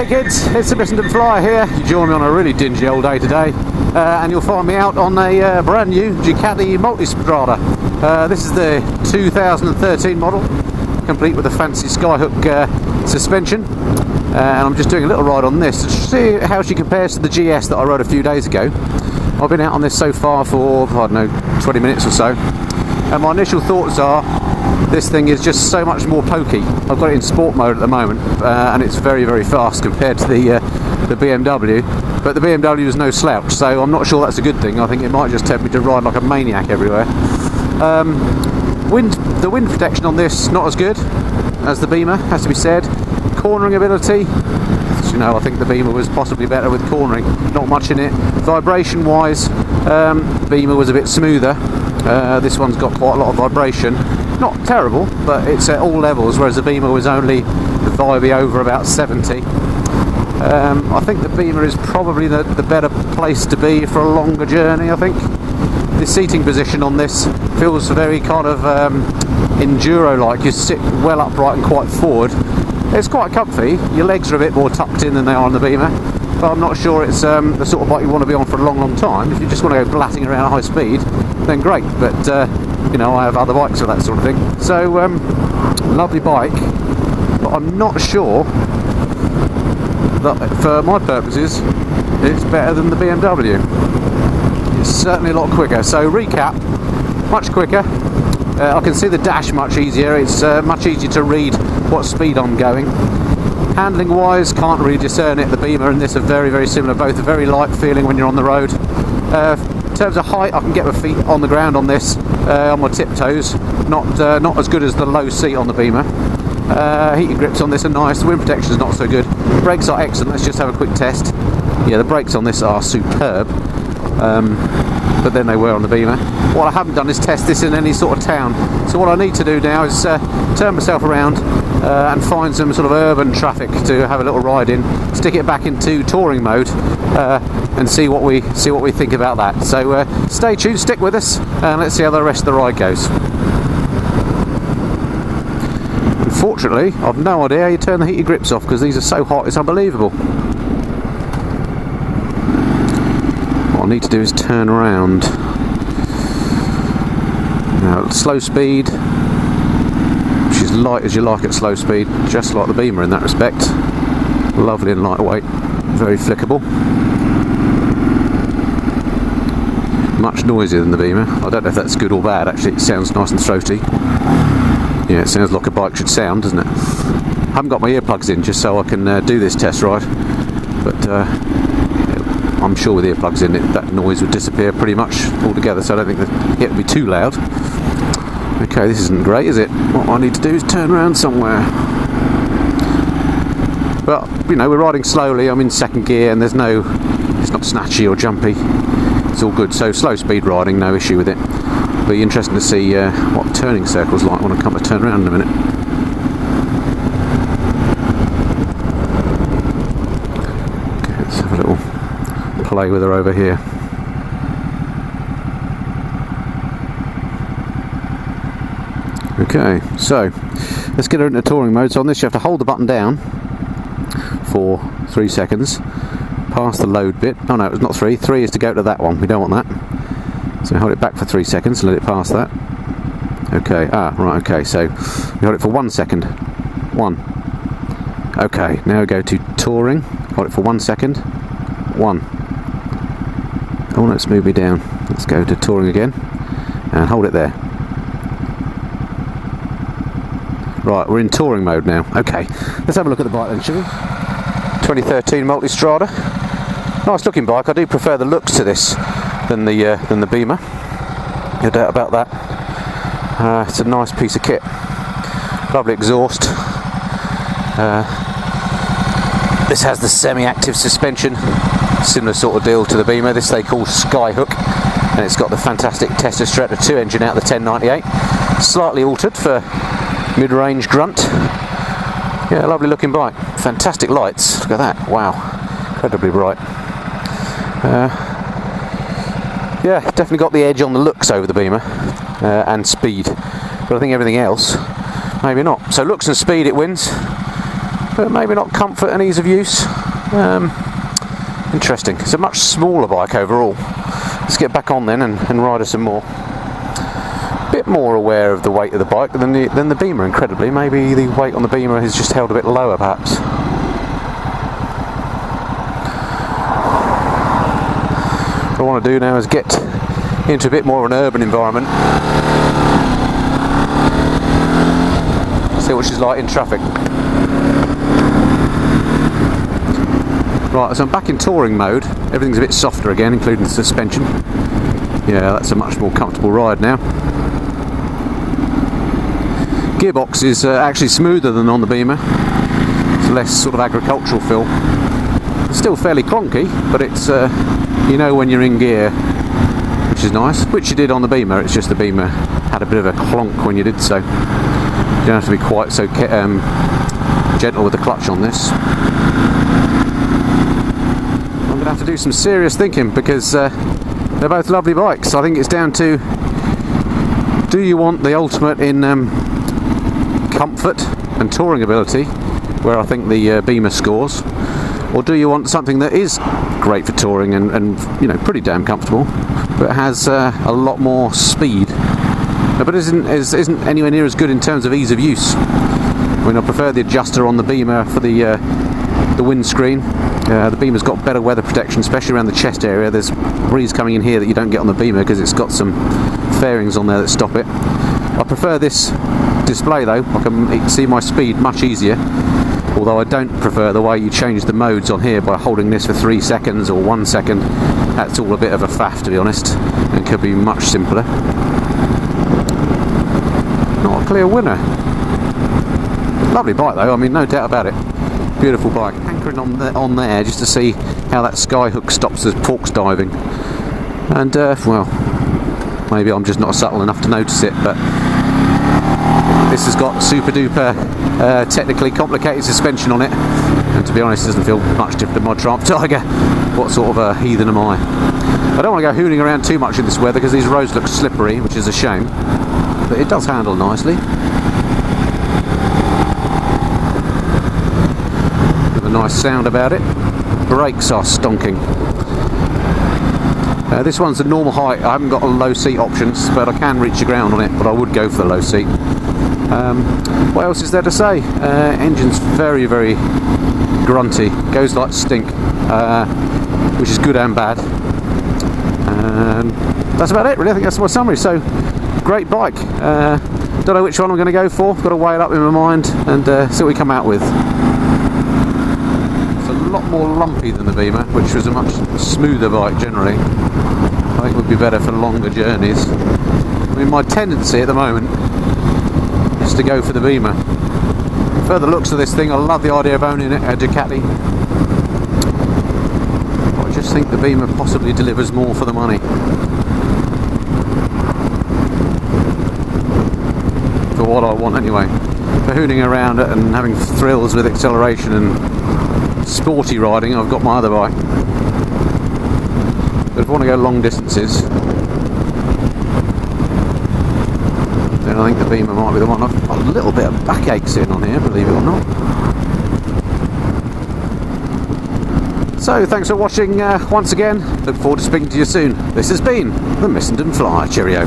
Hey kids, it's the Missington Flyer here. You join me on a really dingy old day today, and you'll find me out on a brand new Ducati Multistrada. This is the 2013 model, complete with a fancy Skyhook suspension, and I'm just doing a little ride on this to see how she compares to the GS that I rode a few days ago. I've been out on this so far for, I don't know, 20 minutes or so, and my initial thoughts are this thing is just so much more pokey. I've got it in sport mode at the moment, and it's very, very fast compared to the BMW. But the BMW is no slouch, so I'm not sure that's a good thing. I think it might just tempt me to ride like a maniac everywhere. The wind protection on this not as good as the Beamer, has to be said. Cornering ability, as you know, I think the Beamer was possibly better with cornering. Not much in it. Vibration wise, Beamer was a bit smoother. This one's got quite a lot of vibration. Not terrible, but it's at all levels, whereas the Beamer was only vibey over about 70. I think the Beamer is probably the better place to be for a longer journey, I think. The seating position on this feels very kind of enduro-like. You sit well upright and quite forward. It's quite comfy. Your legs are a bit more tucked in than they are on the Beamer, but I'm not sure it's the sort of bike you want to be on for a long, long time. If you just want to go blatting around at high speed, then great, but you know, I have other bikes for that sort of thing. So, lovely bike, but I'm not sure that for my purposes it's better than the BMW. It's certainly a lot quicker. So recap, much quicker. I can see the dash much easier. It's much easier to read what speed I'm going. Handling wise, can't really discern it. The Beamer and this are very, very similar. Both are very light feeling when you're on the road. In terms of height, I can get my feet on the ground on this, on my tiptoes. Not as good as the low seat on the Beamer. Heated grips on this are nice. The wind protection is not so good. Brakes are excellent. Let's just have a quick test. Yeah, the brakes on this are superb, but then they were on the Beamer. What I haven't done is test this in any sort of town. So what I need to do now is turn myself around and find some sort of urban traffic to have a little ride in. Stick it back into touring mode. And see what we think about that. So stay tuned, stick with us, and let's see how the rest of the ride goes. Unfortunately, I've no idea how you turn the heated grips off because these are so hot, it's unbelievable. What I need to do is turn around. Now, slow speed, which is light as you like at slow speed, just like the Beamer in that respect. Lovely and lightweight, very flickable. Much noisier than the Beamer. I don't know if that's good or bad. Actually, it sounds nice and throaty. Yeah, it sounds like a bike should sound, doesn't it? I haven't got my earplugs in just so I can do this test ride, but I'm sure with earplugs in, that noise would disappear pretty much altogether, so I don't think it would be too loud. Okay, this isn't great, is it? What I need to do is turn around somewhere. But, you know, we're riding slowly. I'm in second gear and it's not snatchy or jumpy. It's all good. So slow speed riding, no issue with it. Be interesting to see what turning circles like when I come to turn around in a minute. Okay, let's have a little play with her over here. Okay, so let's get her into touring mode. So on this you have to hold the button down for 3 seconds. Past the load bit. Oh no, it's not 3. 3 is to go to that one. We don't want that. So hold it back for 3 seconds and let it pass that. Okay. Right. Okay. So we hold it for 1 second. 1. Okay. Now we go to touring. Hold it for 1 second. 1. Oh, let's move me down. Let's go to touring again and hold it there. Right. We're in touring mode now. Okay. Let's have a look at the bike then, shall we? 2013 Multistrada. Nice looking bike. I do prefer the looks to this than the Beamer. No doubt about that. It's a nice piece of kit. Lovely exhaust. This has the semi-active suspension, similar sort of deal to the Beamer. This they call Skyhook, and it's got the fantastic Testa Stretta 2 engine out the 1098, slightly altered for mid-range grunt. Yeah, lovely looking bike. Fantastic lights. Look at that. Wow, incredibly bright. Yeah, definitely got the edge on the looks over the Beamer and speed, but I think everything else maybe not. So looks and speed it wins. but maybe not comfort and ease of use. Interesting. It's a much smaller bike overall. Let's get back on then and ride her some more. Bit more aware of the weight of the bike than the Beamer, incredibly. Maybe the weight on the Beamer is just held a bit lower, perhaps. What I want to do now is get into a bit more of an urban environment. See what she's like in traffic. Right, so I'm back in touring mode. Everything's a bit softer again, including the suspension. Yeah, that's a much more comfortable ride now. Gearbox is actually smoother than on the Beamer. It's less sort of agricultural feel. It's still fairly clunky, but it's you know when you're in gear, which is nice. Which you did on the Beamer. It's just the Beamer had a bit of a clonk when you did so. You don't have to be quite so gentle with the clutch on this. I'm going to have to do some serious thinking because they're both lovely bikes. I think it's down to, do you want the ultimate in comfort and touring ability, where I think the Beamer scores, or do you want something that is great for touring and you know, pretty damn comfortable, but has a lot more speed, but isn't anywhere near as good in terms of ease of use? I mean, I prefer the adjuster on the Beamer for the windscreen. The Beamer's got better weather protection, especially around the chest area. There's breeze coming in here that you don't get on the Beamer because it's got some fairings on there that stop it. I prefer this display though. I can see my speed much easier, although I don't prefer the way you change the modes on here by holding this for 3 seconds or 1 second. That's all a bit of a faff, to be honest, and could be much simpler. Not a clear winner. Lovely bike though, I mean, no doubt about it. Beautiful bike. Anchoring on there just to see how that Skyhook stops us porks diving. And well, maybe I'm just not subtle enough to notice it, but this has got super duper technically complicated suspension on it, and to be honest it doesn't feel much different than my Triumph Tiger. What sort of a heathen am I? I don't want to go hooning around too much in this weather because these roads look slippery, which is a shame, but it does handle nicely. With a nice sound about it. Brakes are stonking. This one's a normal height. I haven't got a low seat options, but I can reach the ground on it, but I would go for the low seat. What else is there to say? Engine's very, very grunty. Goes like stink, which is good and bad. That's about it, really. I think that's my summary. So, great bike. Don't know which one I'm going to go for. Got to weigh it up in my mind and see what we come out with. It's a lot more lumpy than the Beamer, which was a much smoother bike generally. I think it would be better for longer journeys. I mean, my tendency at the moment is to go for the Beamer. For the looks of this thing, I love the idea of owning a Ducati. I just think the Beamer possibly delivers more for the money. For what I want anyway. For hooning around it and having thrills with acceleration and sporty riding, I've got my other bike. But if I want to go long distances, then I think the Beamer might be the one. I've got a little bit of backaches in on here, believe it or not. So, thanks for watching once again. Look forward to speaking to you soon. This has been the Missenden Flyer. Cheerio.